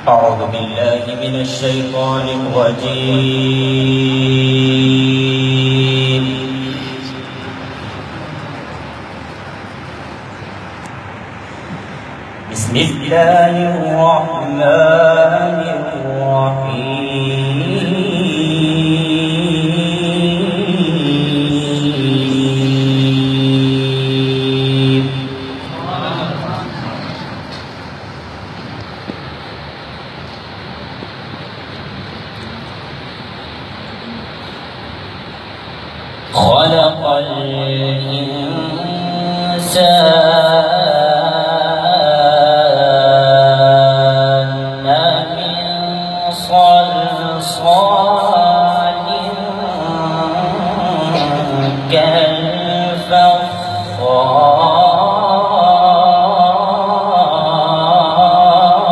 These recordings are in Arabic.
أعوذ بالله من الشيطان الرجيم. بسم الله الرحمن الرحيم. خلق الإنسان من صلصال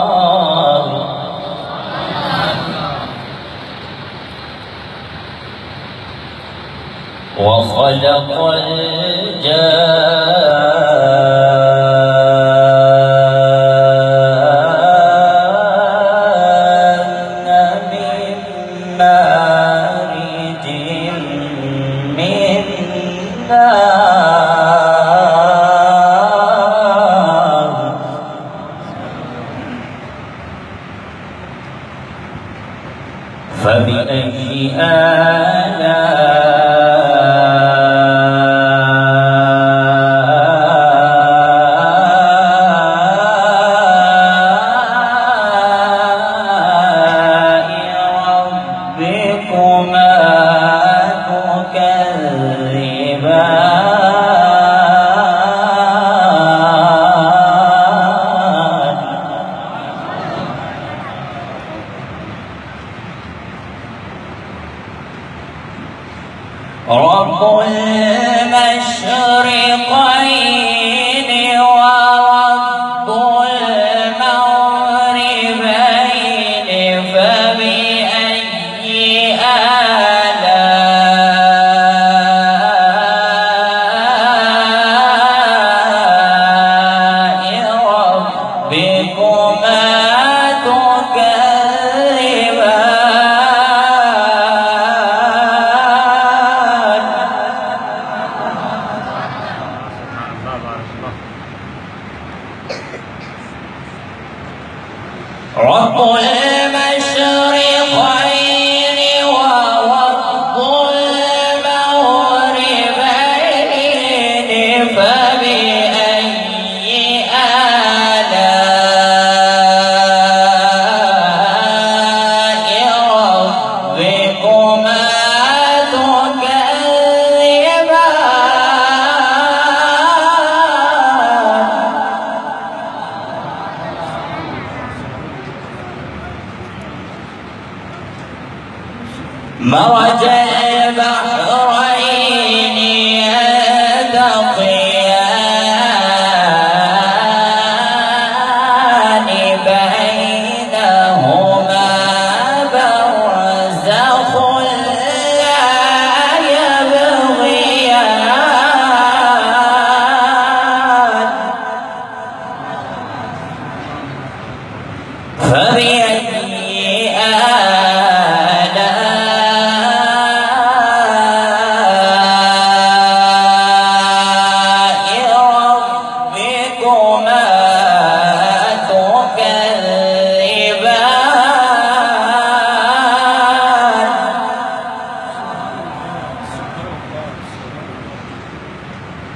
كالفخار وخلق الجان من مارج من نار فبأي رب المشرقين ورب المغربين فبأي آلاء ربكما رب المشرقين ورب المغربين فبأي آلاء ربكما مرج البحرين يلتقيان بينهما برزخ لا يبغيان فبأي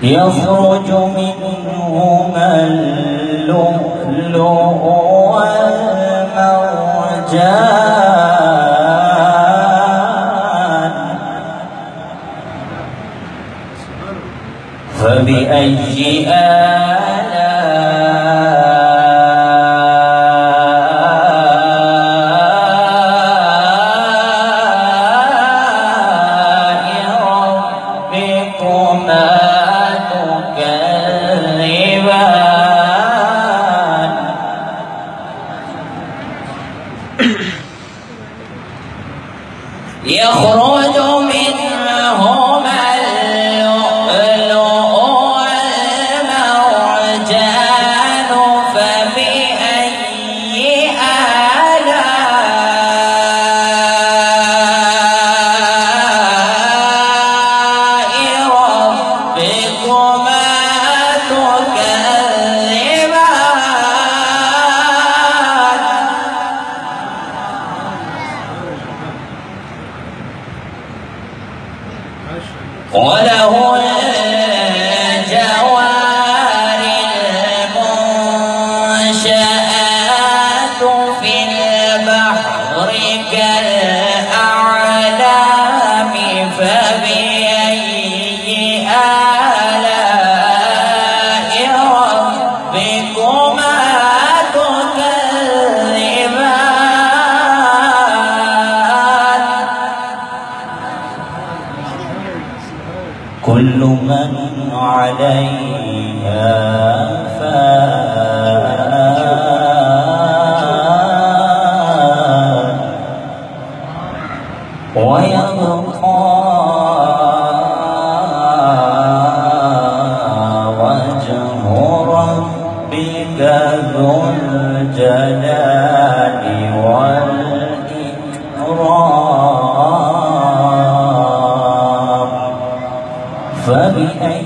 يخرج منهما اللؤلؤ والمرجان فبأي آلاء ربكما تكذبان يخرج منهما اللؤلؤ والمرجان فبأي والنشآت في البحر كالأعلام فبأي آلاء ربكما تكذبان كل من عليها فان ويبقى وجه ربك ذو الجلال والإكرام فبأي